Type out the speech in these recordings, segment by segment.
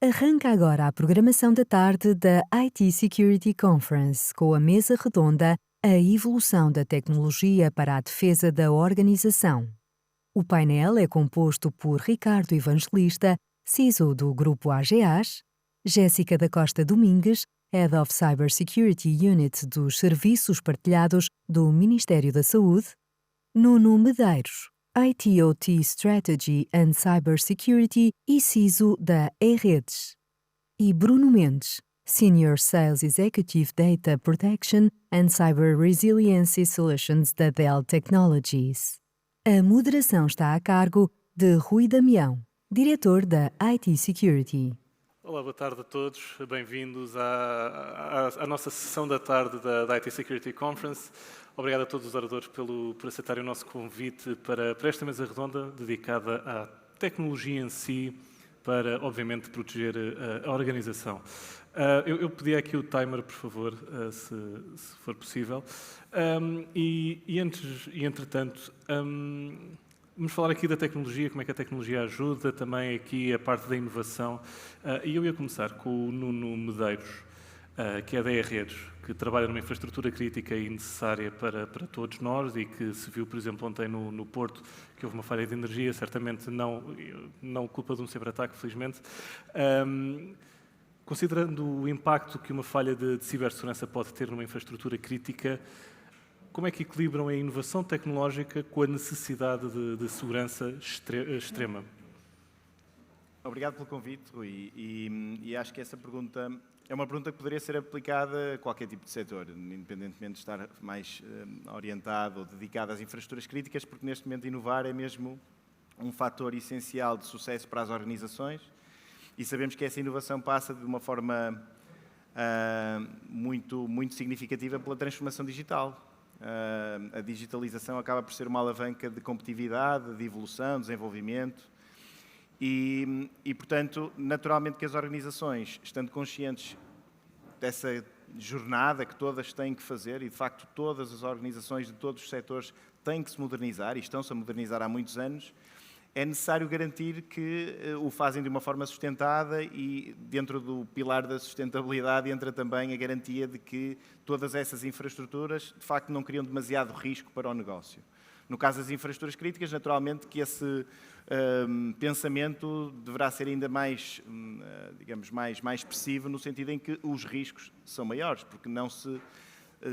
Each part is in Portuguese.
Arranca agora a programação da tarde da IT Security Conference, com a mesa redonda A Evolução da Tecnologia para a Defesa da Organização. O painel é composto por Ricardo Evangelista, CISO do Grupo AGAs, Jéssica da Costa Domingues, Head of Cybersecurity Unit dos Serviços Partilhados do Ministério da Saúde, Nuno Medeiros, IT/OT Strategy and Cybersecurity e CISO da E-Redes, e Bruno Mendes, Senior Sales Executive Data Protection and Cyber Resiliency Solutions da Dell Technologies. A moderação está a cargo de Rui Damião, diretor da IT Security. Olá, boa tarde a todos. Bem-vindos à nossa sessão da tarde da IT Security Conference. Obrigado a todos os oradores por aceitarem o nosso convite para esta mesa redonda dedicada à tecnologia em si, para, obviamente, proteger a organização. Eu pedi aqui o timer, por favor, se for possível. Entretanto, vamos falar aqui da tecnologia, como é que a tecnologia ajuda, também aqui a parte da inovação. E eu ia começar com o Nuno Medeiros, que é da E-Redes, que trabalha numa infraestrutura crítica e necessária para todos nós e que se viu, por exemplo, ontem no Porto, que houve uma falha de energia, certamente não culpa de um ciberataque, felizmente. Considerando o impacto que uma falha de cibersegurança pode ter numa infraestrutura crítica, como é que equilibram a inovação tecnológica com a necessidade de segurança extrema? Obrigado pelo convite, Rui. E acho que essa pergunta é uma pergunta que poderia ser aplicada a qualquer tipo de setor, independentemente de estar mais orientado ou dedicado às infraestruturas críticas, porque neste momento inovar é mesmo um fator essencial de sucesso para as organizações e sabemos que essa inovação passa de uma forma muito significativa pela transformação digital. A digitalização acaba por ser uma alavanca de competitividade, de evolução, desenvolvimento e, portanto, naturalmente que as organizações, estando conscientes dessa jornada que todas têm que fazer, e de facto todas as organizações de todos os setores têm que se modernizar e estão-se a modernizar há muitos anos, é necessário garantir que o fazem de uma forma sustentada e dentro do pilar da sustentabilidade entra também a garantia de que todas essas infraestruturas de facto não criam demasiado risco para o negócio. No caso das infraestruturas críticas, naturalmente que esse pensamento deverá ser ainda mais, digamos, mais expressivo no sentido em que os riscos são maiores, porque não se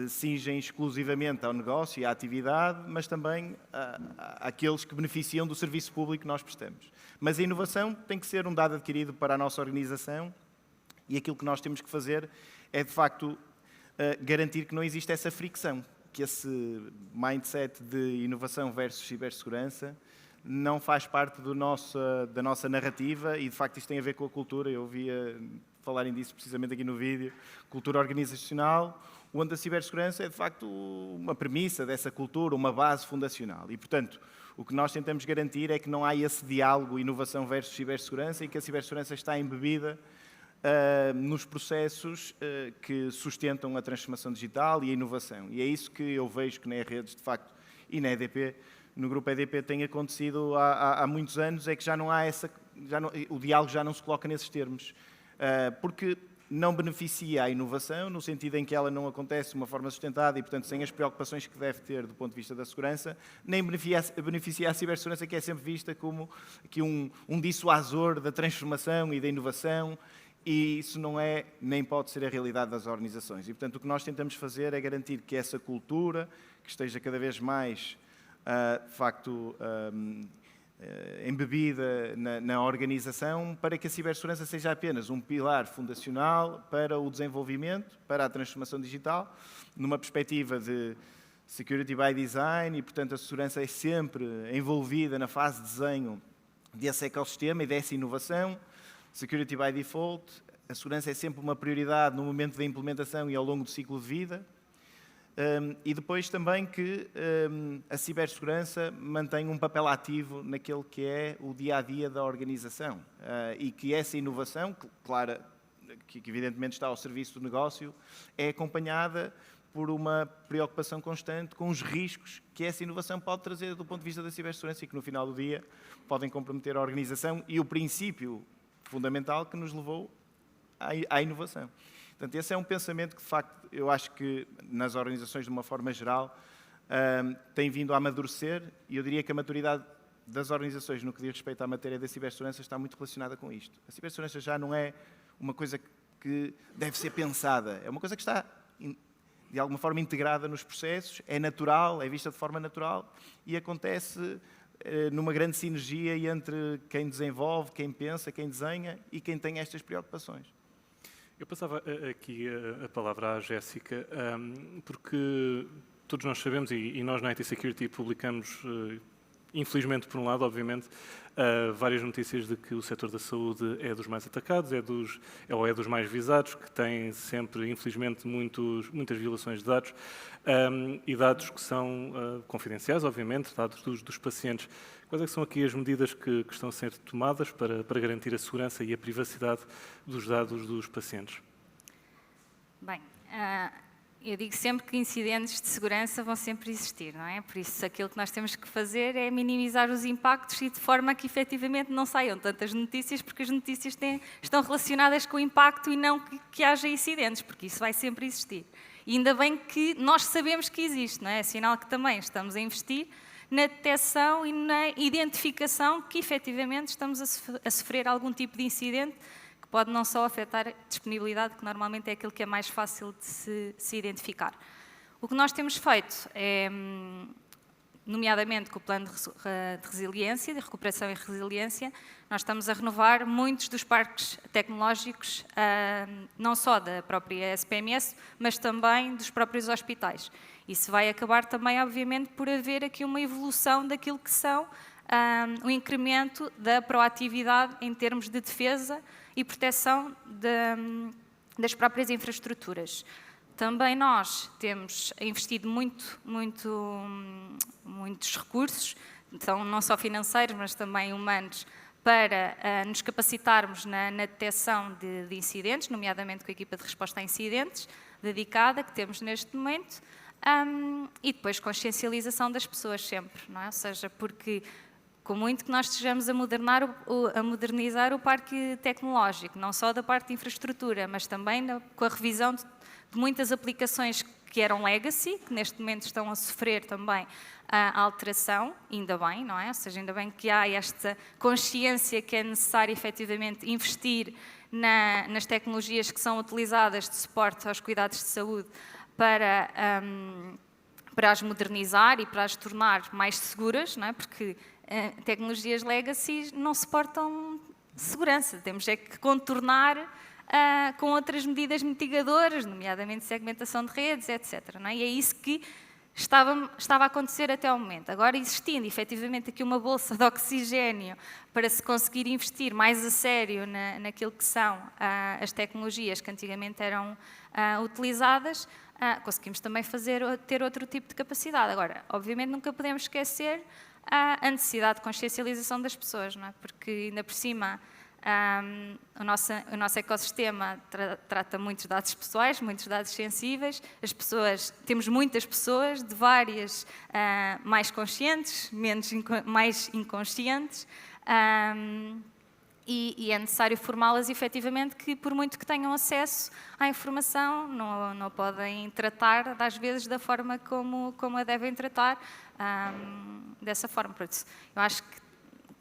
cingem exclusivamente ao negócio e à atividade, mas também àqueles que beneficiam do serviço público que nós prestamos. Mas a inovação tem que ser um dado adquirido para a nossa organização e aquilo que nós temos que fazer é, de facto, garantir que não existe essa fricção, que esse mindset de inovação versus cibersegurança não faz parte da nossa narrativa e, de facto, isto tem a ver com a cultura. Eu ouvia falarem disso precisamente aqui no vídeo. Cultura organizacional, onde a cibersegurança é, de facto, uma premissa dessa cultura, uma base fundacional. E, portanto, o que nós tentamos garantir é que não há esse diálogo inovação versus cibersegurança e que a cibersegurança está embebida nos processos que sustentam a transformação digital e a inovação. E é isso que eu vejo que na E-Redes, de facto, e na EDP, no grupo EDP tem acontecido há muitos anos, é que já não há o diálogo já não se coloca nesses termos. Porque não beneficia a inovação, no sentido em que ela não acontece de uma forma sustentada e, portanto, sem as preocupações que deve ter do ponto de vista da segurança, nem beneficia a cibersegurança, que é sempre vista como aqui um dissuasor da transformação e da inovação, e isso não é, nem pode ser a realidade das organizações. E, portanto, o que nós tentamos fazer é garantir que essa cultura, que esteja cada vez mais, de facto, embebida na organização, para que a cibersegurança seja apenas um pilar fundacional para o desenvolvimento, para a transformação digital, numa perspectiva de security by design, e, portanto, a segurança é sempre envolvida na fase de desenho desse ecossistema e dessa inovação. Security by default, a segurança é sempre uma prioridade no momento da implementação e ao longo do ciclo de vida. E depois também que a cibersegurança mantém um papel ativo naquele que é o dia-a-dia da organização e que essa inovação, claro, que evidentemente está ao serviço do negócio, é acompanhada por uma preocupação constante com os riscos que essa inovação pode trazer do ponto de vista da cibersegurança e que no final do dia podem comprometer a organização e o princípio fundamental que nos levou à inovação. Portanto, esse é um pensamento que, de facto, eu acho que nas organizações, de uma forma geral, tem vindo a amadurecer, e eu diria que a maturidade das organizações no que diz respeito à matéria da cibersegurança está muito relacionada com isto. A cibersegurança já não é uma coisa que deve ser pensada, é uma coisa que está, de alguma forma, integrada nos processos, é natural, é vista de forma natural e acontece numa grande sinergia entre quem desenvolve, quem pensa, quem desenha e quem tem estas preocupações. Eu passava aqui a palavra à Jéssica, porque todos nós sabemos, e nós na IT Security publicamos, infelizmente por um lado, obviamente, várias notícias de que o setor da saúde é dos mais atacados, é dos mais visados, que tem sempre, infelizmente, muitas violações de dados, e dados que são confidenciais, obviamente, dados dos pacientes. Quais é que são aqui as medidas que estão a ser tomadas para garantir a segurança e a privacidade dos dados dos pacientes? Bem, eu digo sempre que incidentes de segurança vão sempre existir, não é? Por isso, aquilo que nós temos que fazer é minimizar os impactos e de forma que, efetivamente, não saiam tantas notícias, porque as notícias estão relacionadas com o impacto e não que haja incidentes, porque isso vai sempre existir. E ainda bem que nós sabemos que existe, não é? É sinal que também estamos a investir na detecção e na identificação que, efetivamente, estamos a sofrer algum tipo de incidente que pode não só afetar a disponibilidade, que normalmente é aquilo que é mais fácil de se identificar. O que nós temos feito é, nomeadamente com o plano de resiliência, de recuperação e resiliência, nós estamos a renovar muitos dos parques tecnológicos, não só da própria SPMS, mas também dos próprios hospitais. Isso vai acabar também, obviamente, por haver aqui uma evolução daquilo que são o incremento da proatividade em termos de defesa e proteção das próprias infraestruturas. Também nós temos investido muitos recursos, então não só financeiros, mas também humanos, para nos capacitarmos na detecção de incidentes, nomeadamente com a equipa de resposta a incidentes dedicada que temos neste momento, e depois consciencialização das pessoas sempre, não é? Ou seja, porque com muito que nós estejamos a modernizar o parque tecnológico, não só da parte de infraestrutura, mas também com a revisão de muitas aplicações que eram legacy, que neste momento estão a sofrer também a alteração, ainda bem, não é? Ou seja, ainda bem que há esta consciência que é necessário efetivamente investir nas tecnologias que são utilizadas de suporte aos cuidados de saúde para as modernizar e para as tornar mais seguras, não é? Porque tecnologias legacy não suportam segurança, temos é que contornar com outras medidas mitigadoras, nomeadamente segmentação de redes, etc. Não é? E é isso que estava a acontecer até ao momento. Agora, existindo efetivamente aqui uma bolsa de oxigénio para se conseguir investir mais a sério naquilo que são as tecnologias que antigamente eram utilizadas, conseguimos também ter outro tipo de capacidade. Agora, obviamente nunca podemos esquecer a necessidade de consciencialização das pessoas, não é? Porque ainda por cima o nosso ecossistema trata muitos dados pessoais, muitos dados sensíveis, temos muitas pessoas de várias, mais conscientes, mais inconscientes, e é necessário formá-las efetivamente que, por muito que tenham acesso à informação, não podem tratar, às vezes, da forma como a devem tratar, dessa forma. Por isso, eu acho que,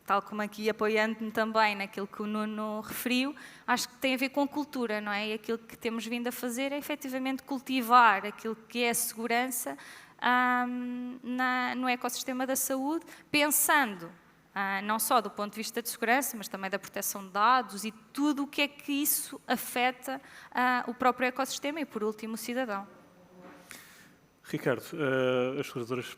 tal como aqui apoiando-me também naquilo que o Nuno referiu, acho que tem a ver com cultura, não é? E aquilo que temos vindo a fazer é efetivamente cultivar aquilo que é a segurança no ecossistema da saúde, pensando não só do ponto de vista de segurança, mas também da proteção de dados e tudo o que é que isso afeta o próprio ecossistema e, por último, o cidadão. Ricardo, as seguradoras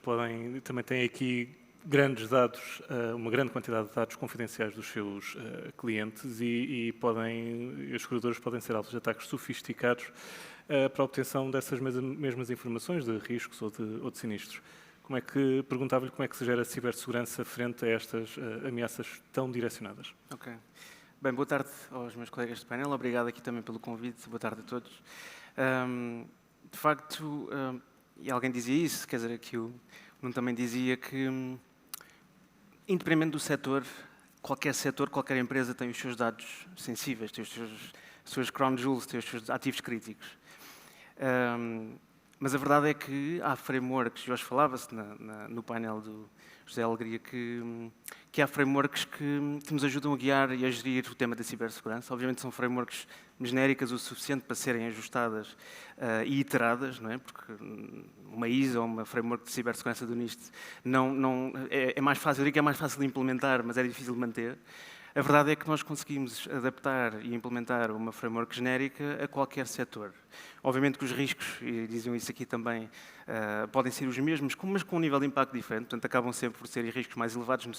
também têm aqui grandes dados, uma grande quantidade de dados confidenciais dos seus clientes e as seguradoras podem ser alvos de ataques sofisticados para a obtenção dessas mesmas informações de riscos ou de sinistros. Perguntava-lhe como é que se gera a cibersegurança frente a estas ameaças tão direcionadas. Ok. Bem, boa tarde aos meus colegas de painel. Obrigado aqui também pelo convite. Boa tarde a todos. De facto, e alguém dizia isso, quer dizer, que o Nuno também dizia que, independente do setor, qualquer setor, qualquer empresa tem os seus dados sensíveis, tem as suas crown jewels, tem os seus ativos críticos. Mas a verdade é que há frameworks, e hoje falava-se no painel do José Alegria, que há frameworks que nos ajudam a guiar e a gerir o tema da cibersegurança. Obviamente são frameworks genéricas o suficiente para serem ajustadas e iteradas, não é? Porque uma ISO ou uma framework de cibersegurança do NIST é mais fácil, eu digo que é mais fácil de implementar, mas é difícil de manter. A verdade é que nós conseguimos adaptar e implementar uma framework genérica a qualquer setor. Obviamente que os riscos, e diziam isso aqui também, podem ser os mesmos, mas com um nível de impacto diferente, portanto acabam sempre por ser riscos mais elevados nos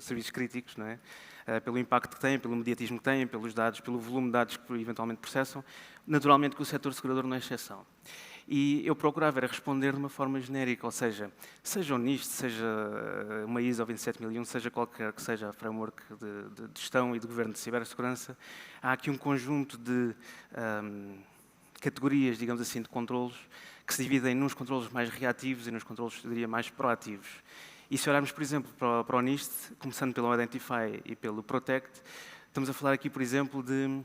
serviços críticos, não é? Pelo impacto que têm, pelo mediatismo que têm, pelos dados, pelo volume de dados que eventualmente processam. Naturalmente que o setor segurador não é exceção. E eu procurava era responder de uma forma genérica, ou seja o NIST, seja uma ISO 27001, seja qualquer que seja a framework de gestão e de governo de cibersegurança, há aqui um conjunto de categorias, digamos assim, de controlos que se dividem nos controlos mais reativos e nos controlos, eu diria, mais proativos. E se olharmos, por exemplo, para o NIST, começando pelo Identify e pelo Protect, estamos a falar aqui, por exemplo, de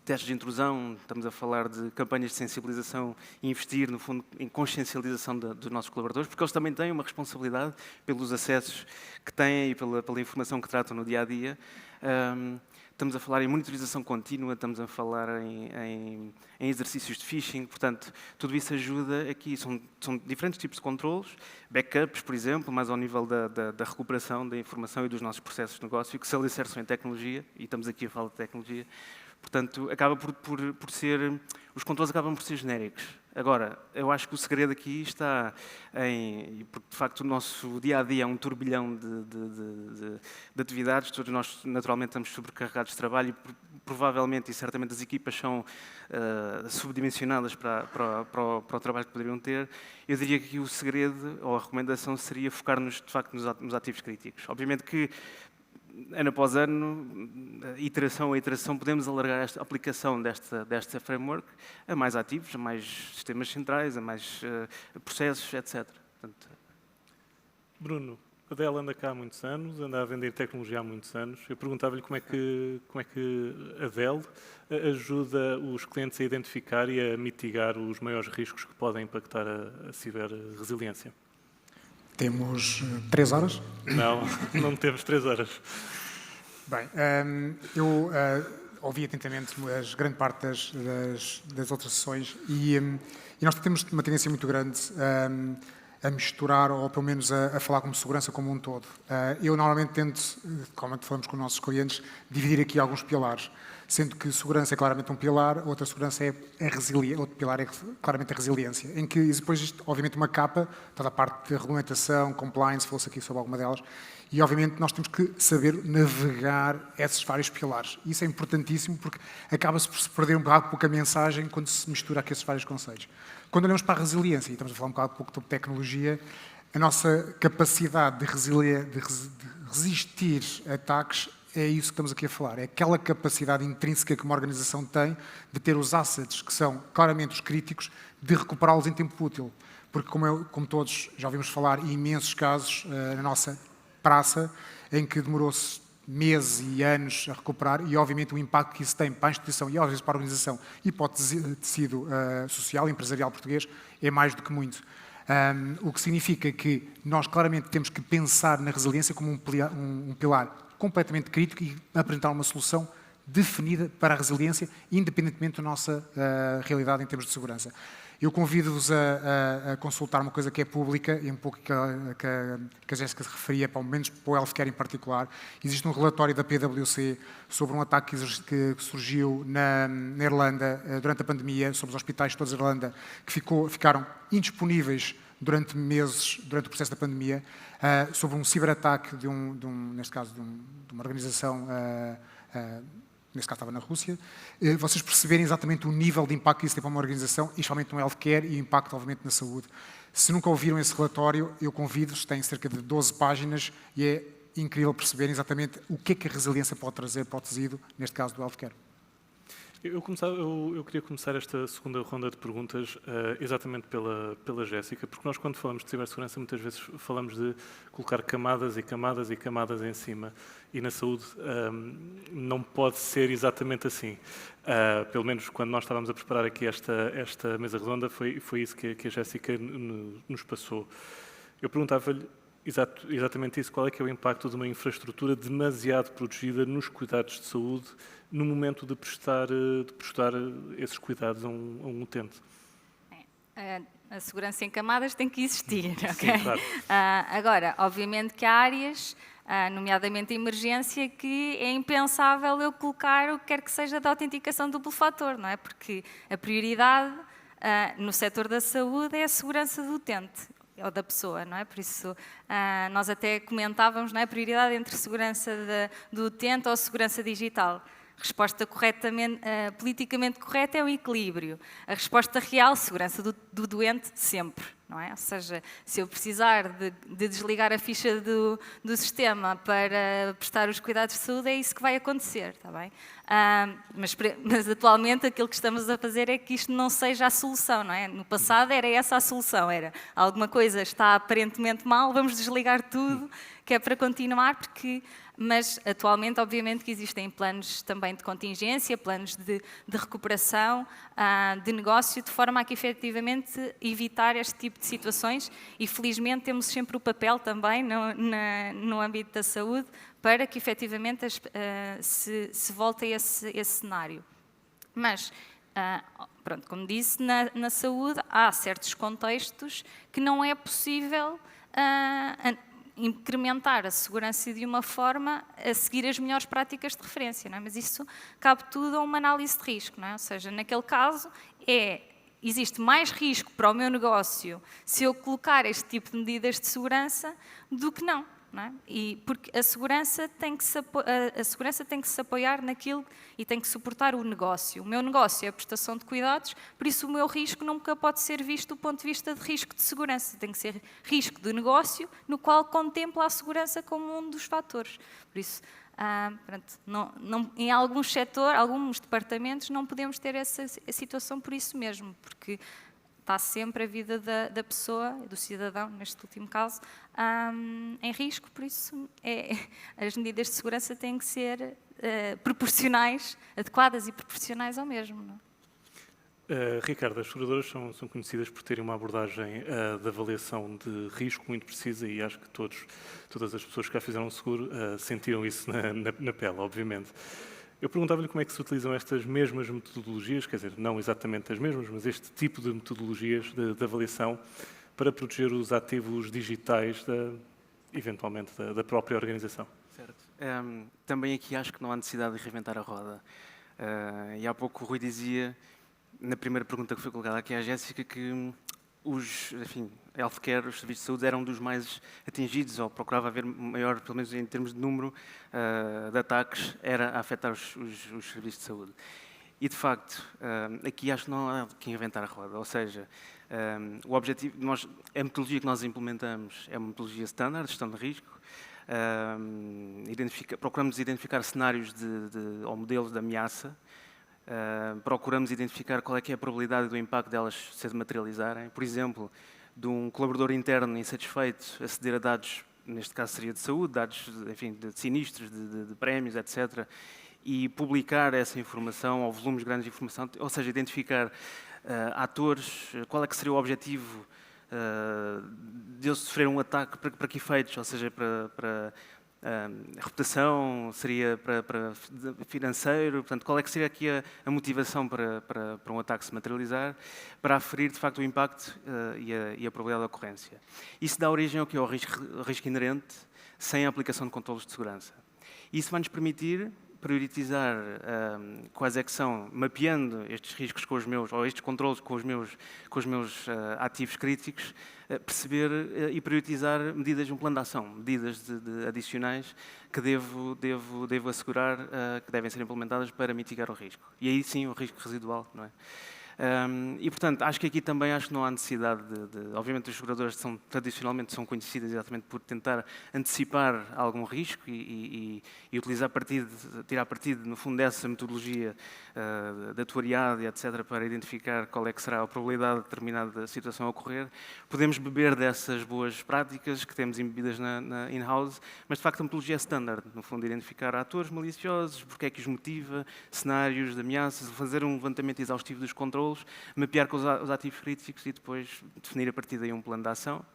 testes de intrusão, estamos a falar de campanhas de sensibilização e investir, no fundo, em consciencialização dos nossos colaboradores, porque eles também têm uma responsabilidade pelos acessos que têm e pela informação que tratam no dia-a-dia. Estamos a falar em monitorização contínua, estamos a falar em exercícios de phishing, portanto, tudo isso ajuda aqui. São diferentes tipos de controlos, backups, por exemplo, mais ao nível da recuperação da informação e dos nossos processos de negócio, que se alicerçam em tecnologia, e estamos aqui a falar de tecnologia. Portanto, acaba por ser, os controles acabam por ser genéricos. Agora, eu acho que o segredo aqui está porque de facto o nosso dia-a-dia é um turbilhão de atividades, todos nós naturalmente estamos sobrecarregados de trabalho e provavelmente e certamente as equipas são subdimensionadas para o trabalho que poderiam ter. Eu diria que o segredo ou a recomendação seria focar-nos de facto nos ativos críticos. Obviamente que ano após ano, iteração a iteração, podemos alargar a aplicação desta framework a mais ativos, a mais sistemas centrais, a mais processos, etc. Portanto, Bruno, a Dell anda cá há muitos anos, anda a vender tecnologia há muitos anos. Eu perguntava-lhe como é que a Dell ajuda os clientes a identificar e a mitigar os maiores riscos que podem impactar a ciberresiliência. Temos 3 horas? Não temos 3 horas. Bem, eu ouvi atentamente a grande parte das outras sessões e nós temos uma tendência muito grande a misturar ou pelo menos a falar como segurança como um todo. Eu normalmente tento, como falamos com os nossos clientes, dividir aqui alguns pilares, sendo que segurança é claramente um pilar, outra segurança é resiliência, outro pilar é claramente a resiliência, em que depois existe, obviamente, uma capa, toda a parte de regulamentação, compliance, falou-se aqui sobre alguma delas, e obviamente nós temos que saber navegar esses vários pilares. Isso é importantíssimo porque acaba-se por se perder um bocado pouco a mensagem quando se mistura aqui esses vários conceitos. Quando olhamos para a resiliência, e estamos a falar um bocado pouco sobre tecnologia, a nossa capacidade de resistir a ataques é isso que estamos aqui a falar. É aquela capacidade intrínseca que uma organização tem de ter os assets, que são claramente os críticos, de recuperá-los em tempo útil. Porque, como todos já ouvimos falar, imensos casos na nossa praça, em que demorou-se meses e anos a recuperar e, obviamente, o impacto que isso tem para a instituição e, às vezes, para a organização e para o tecido social e empresarial português é mais do que muito. O que significa que nós, claramente, temos que pensar na resiliência como um pilar completamente crítico e apresentar uma solução definida para a resiliência, independentemente da nossa realidade em termos de segurança. Eu convido-vos a consultar uma coisa que é pública e um pouco que a Jéssica se referia, pelo menos para o healthcare em particular. Existe um relatório da PwC sobre um ataque que surgiu na Irlanda durante a pandemia, sobre os hospitais de toda a Irlanda, que ficaram indisponíveis durante meses, durante o processo da pandemia, sobre um ciberataque neste caso, de uma organização, neste caso estava na Rússia, vocês perceberem exatamente o nível de impacto que isso tem para uma organização, especialmente no healthcare e o impacto, obviamente, na saúde. Se nunca ouviram esse relatório, eu convido-vos, tem cerca de 12 páginas e é incrível perceberem exatamente o que é que a resiliência pode trazer para o tecido, neste caso do healthcare. Eu queria começar esta segunda ronda de perguntas exatamente pela Jéssica, porque nós, quando falamos de cibersegurança, muitas vezes falamos de colocar camadas e camadas e camadas em cima, e na saúde não pode ser exatamente assim. Pelo menos quando nós estávamos a preparar aqui esta mesa redonda, foi isso que a Jéssica nos passou. Eu perguntava-lhe exatamente isso, qual é que é o impacto de uma infraestrutura demasiado protegida nos cuidados de saúde no momento de prestar esses cuidados a um utente? A segurança em camadas tem que existir, ok? Sim, claro. Agora, obviamente que há áreas, nomeadamente a emergência, que é impensável eu colocar o que quer que seja de autenticação duplo fator, não é? Porque a prioridade no setor da saúde é a segurança do utente ou da pessoa, não é? Por isso, nós até comentávamos, não é? A prioridade entre segurança do utente ou segurança digital. A resposta politicamente correta é o equilíbrio. A resposta real, segurança do doente, sempre. Não é? Ou seja, se eu precisar de desligar a ficha do sistema para prestar os cuidados de saúde, é isso que vai acontecer, está bem? Mas atualmente aquilo que estamos a fazer é que isto não seja a solução, não é? No passado era essa a solução, era alguma coisa está aparentemente mal, vamos desligar tudo, que é para continuar, mas atualmente, obviamente, que existem planos também de contingência, planos de recuperação, de negócio, de forma a que, efetivamente, evitar este tipo de situações e, felizmente, temos sempre o papel também no âmbito da saúde para que, efetivamente, se volte a esse cenário. Mas, pronto, como disse, na saúde há certos contextos que não é possível incrementar a segurança de uma forma a seguir as melhores práticas de referência, não é? Mas isso cabe tudo a uma análise de risco, não é? Ou seja, naquele caso existe mais risco para o meu negócio se eu colocar este tipo de medidas de segurança do que não. Não é? Porque a segurança tem que se apoiar naquilo e tem que suportar o negócio. O meu negócio é a prestação de cuidados, por isso o meu risco nunca pode ser visto do ponto de vista de risco de segurança. Tem que ser risco de negócio, no qual contempla a segurança como um dos fatores. Por isso, em alguns setores, alguns departamentos, não podemos ter essa situação por isso mesmo, porque está sempre a vida da pessoa, do cidadão, neste último caso, em risco, por isso as medidas de segurança têm que ser proporcionais, adequadas e proporcionais ao mesmo. Não é? Ricardo, as seguradoras são conhecidas por terem uma abordagem de avaliação de risco muito precisa e acho que todas as pessoas que já fizeram um seguro sentiram isso na pele, obviamente. Eu perguntava-lhe como é que se utilizam estas mesmas metodologias, quer dizer, não exatamente as mesmas, mas este tipo de metodologias de avaliação para proteger os ativos digitais, eventualmente, da própria organização. Certo. Também aqui acho que não há necessidade de reinventar a roda. E há pouco o Rui dizia, na primeira pergunta que foi colocada aqui à Jéssica, que healthcare, os serviços de saúde eram dos mais atingidos, ou procurava haver maior, pelo menos em termos de número de ataques, era a afetar os serviços de saúde. E, de facto, aqui acho que não há que inventar a roda, ou seja, o objetivo, a metodologia que nós implementamos é uma metodologia standard, de gestão de risco, procuramos identificar cenários ou modelos de ameaça, procuramos identificar qual é que é a probabilidade do impacto delas se materializarem. Por exemplo, de um colaborador interno insatisfeito aceder a dados, neste caso seria de saúde, dados de sinistros, de prémios, etc., e publicar essa informação, ou volumes grandes de informação, ou seja, identificar atores, qual é que seria o objetivo de eu sofrer um ataque, para que efeitos, ou seja, para reputação, seria para financeiro, portanto, qual é que seria aqui a motivação para um ataque se materializar, para aferir, de facto, o impacto e a probabilidade de ocorrência. Isso dá origem ao que é o risco inerente, sem a aplicação de controlos de segurança. Isso vai nos permitir prioritizar quais é que são, mapeando estes riscos com os meus, ou estes controlos com os meus ativos críticos, perceber e prioritizar medidas de um plano de ação, medidas adicionais que devo assegurar que devem ser implementadas para mitigar o risco. E aí sim o risco residual, não é? E, portanto, acho que aqui também não há necessidade obviamente, as seguradoras tradicionalmente são conhecidas exatamente por tentar antecipar algum risco e tirar partido, no fundo, dessa metodologia de atuariado e etc., para identificar qual é que será a probabilidade de determinada situação ocorrer. Podemos beber dessas boas práticas que temos embebidas na in-house, mas, de facto, a metodologia é standard, no fundo, identificar atores maliciosos, porque é que os motiva, cenários de ameaças, fazer um levantamento exaustivo dos controles, mapear com os ativos críticos e depois definir a partir daí um plano de ação,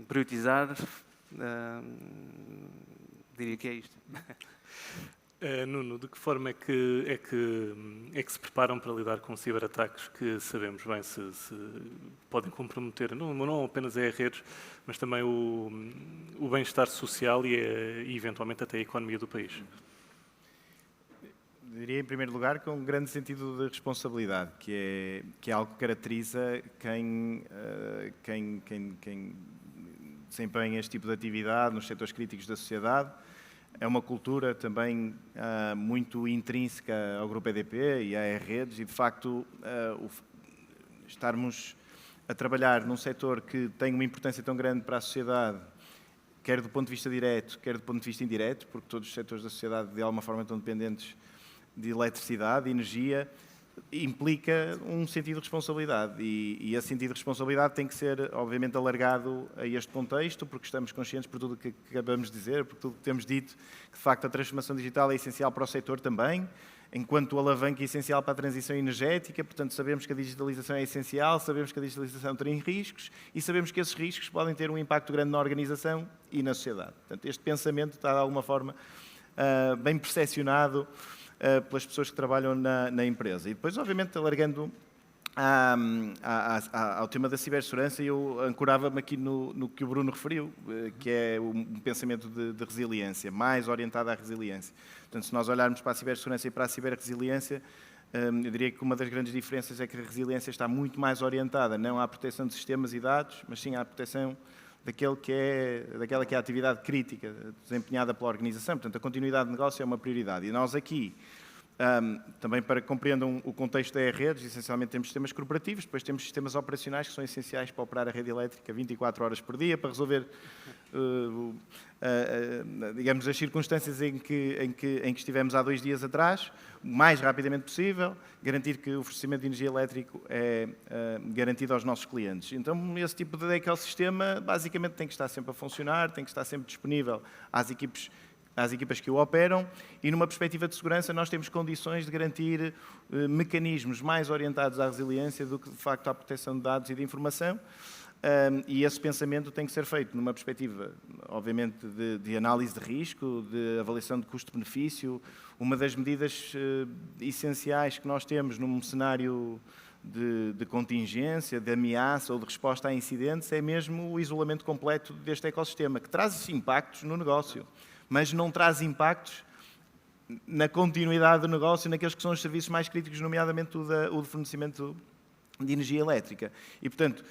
priorizar, diria que é isto. Nuno, de que forma é que se preparam para lidar com ciberataques que sabemos bem se podem comprometer não apenas a redes, mas também o bem-estar social e eventualmente até a economia do país? Diria, em primeiro lugar, com um grande sentido de responsabilidade, que é algo que caracteriza quem desempenha este tipo de atividade nos setores críticos da sociedade. É uma cultura também muito intrínseca ao Grupo EDP e à redes e, de facto, estarmos a trabalhar num setor que tem uma importância tão grande para a sociedade, quer do ponto de vista direto, quer do ponto de vista indireto, porque todos os setores da sociedade, de alguma forma, estão dependentes de eletricidade, de energia, implica um sentido de responsabilidade e esse sentido de responsabilidade tem que ser, obviamente, alargado a este contexto, porque estamos conscientes por tudo o que acabamos de dizer, por tudo o que temos dito, que, de facto, a transformação digital é essencial para o setor também, enquanto alavanca é essencial para a transição energética, portanto, sabemos que a digitalização é essencial, sabemos que a digitalização tem riscos e sabemos que esses riscos podem ter um impacto grande na organização e na sociedade. Portanto, este pensamento está, de alguma forma, bem percepcionado pelas pessoas que trabalham na empresa. E depois, obviamente, alargando ao tema da cibersegurança, eu ancorava-me aqui no que o Bruno referiu, que é um pensamento de resiliência, mais orientado à resiliência. Portanto, se nós olharmos para a cibersegurança e para a ciberresiliência, eu diria que uma das grandes diferenças é que a resiliência está muito mais orientada não à proteção de sistemas e dados, mas sim à proteção daquela que é a atividade crítica desempenhada pela organização. Portanto, a continuidade de negócio é uma prioridade. E nós aqui, também para que compreendam o contexto da redes, essencialmente temos sistemas corporativos, depois temos sistemas operacionais que são essenciais para operar a rede elétrica 24 horas por dia, para resolver, digamos, as circunstâncias em que estivemos há 2 dias atrás, o mais rapidamente possível, garantir que o fornecimento de energia elétrica é garantido aos nossos clientes. Então, esse tipo de ecossistema, basicamente, tem que estar sempre a funcionar, tem que estar sempre disponível às equipas que o operam e, numa perspectiva de segurança, nós temos condições de garantir mecanismos mais orientados à resiliência do que, de facto, à proteção de dados e de informação. E esse pensamento tem que ser feito numa perspectiva, obviamente, de análise de risco, de avaliação de custo-benefício. Uma das medidas essenciais que nós temos num cenário de contingência, de ameaça ou de resposta a incidentes é mesmo o isolamento completo deste ecossistema, que traz impactos no negócio, mas não traz impactos na continuidade do negócio, naqueles que são os serviços mais críticos, nomeadamente o de fornecimento de energia elétrica. E, portanto,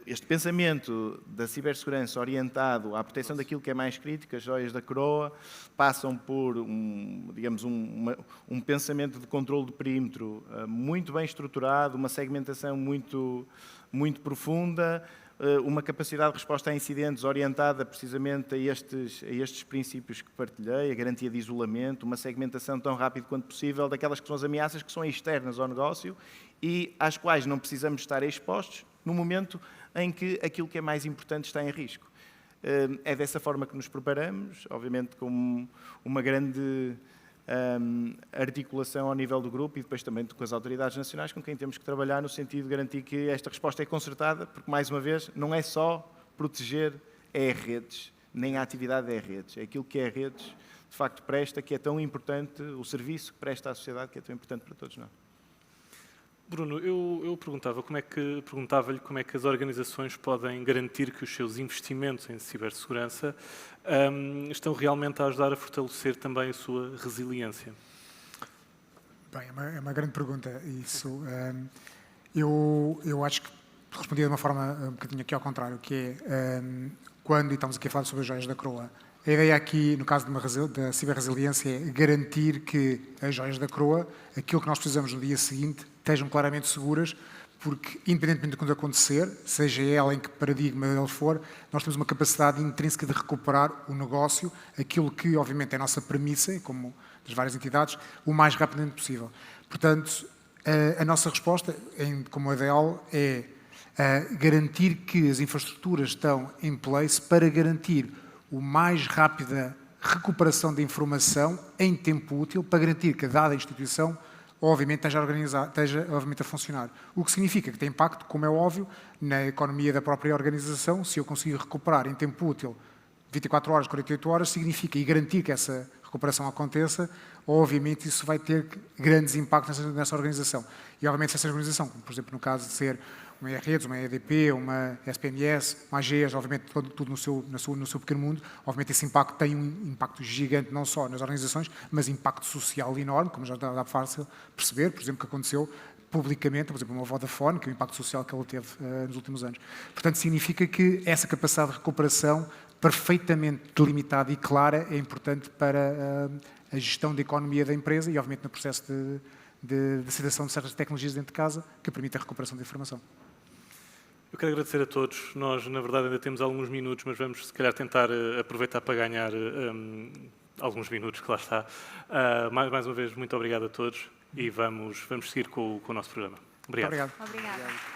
este pensamento da cibersegurança orientado à proteção daquilo que é mais crítico, as joias da coroa, passam por um pensamento de controle de perímetro muito bem estruturado, uma segmentação muito profunda, uma capacidade de resposta a incidentes orientada precisamente a estes princípios que partilhei, a garantia de isolamento, uma segmentação tão rápida quanto possível daquelas que são as ameaças que são externas ao negócio e às quais não precisamos estar expostos no momento em que aquilo que é mais importante está em risco. É dessa forma que nos preparamos, obviamente com uma grande articulação ao nível do grupo e depois também com as autoridades nacionais com quem temos que trabalhar no sentido de garantir que esta resposta é concertada, porque, mais uma vez, não é só proteger redes, nem a atividade redes, é aquilo que redes, de facto, presta, que é tão importante, o serviço que presta à sociedade, que é tão importante para todos nós. Bruno, eu perguntava-lhe como é que as organizações podem garantir que os seus investimentos em cibersegurança estão realmente a ajudar a fortalecer também a sua resiliência. Bem, é uma grande pergunta. Isso, eu acho que respondi de uma forma um bocadinho aqui ao contrário, que é, quando, e estamos aqui a falar sobre as joias da coroa, A ideia aqui, no caso da ciberresiliência, é garantir que as joias da coroa, aquilo que nós precisamos no dia seguinte, estejam claramente seguras, porque, independentemente do que acontecer, seja ela em que paradigma ele for, nós temos uma capacidade intrínseca de recuperar o negócio, aquilo que, obviamente, é a nossa premissa, como das várias entidades, o mais rapidamente possível. Portanto, a nossa resposta, como ADL, é garantir que as infraestruturas estão em place para garantir o mais rápida recuperação da informação em tempo útil, para garantir que a dada instituição, obviamente, esteja obviamente, a funcionar. O que significa que tem impacto, como é óbvio, na economia da própria organização. Se eu conseguir recuperar em tempo útil 24 horas, 48 horas, significa, e garantir que essa recuperação aconteça, obviamente isso vai ter grandes impactos nessa organização. E, obviamente, se essa organização, como, por exemplo, no caso de ser uma E-Redes, uma EDP, uma SPMS, uma AGES, obviamente, tudo no seu pequeno mundo, obviamente esse impacto tem um impacto gigante, não só nas organizações, mas impacto social enorme, como já dá fácil perceber, por exemplo, que aconteceu publicamente, por exemplo, uma Vodafone, que é o impacto social que ela teve nos últimos anos. Portanto, significa que essa capacidade de recuperação perfeitamente delimitada e clara é importante para a gestão da economia da empresa e, obviamente, no processo de aceitação de certas tecnologias dentro de casa que permite a recuperação da informação. Eu quero agradecer a todos. Nós, na verdade, ainda temos alguns minutos, mas vamos, se calhar, tentar aproveitar para ganhar alguns minutos, que lá está. Mais uma vez, muito obrigado a todos e vamos seguir com o nosso programa. Obrigado. Muito obrigado. Obrigada.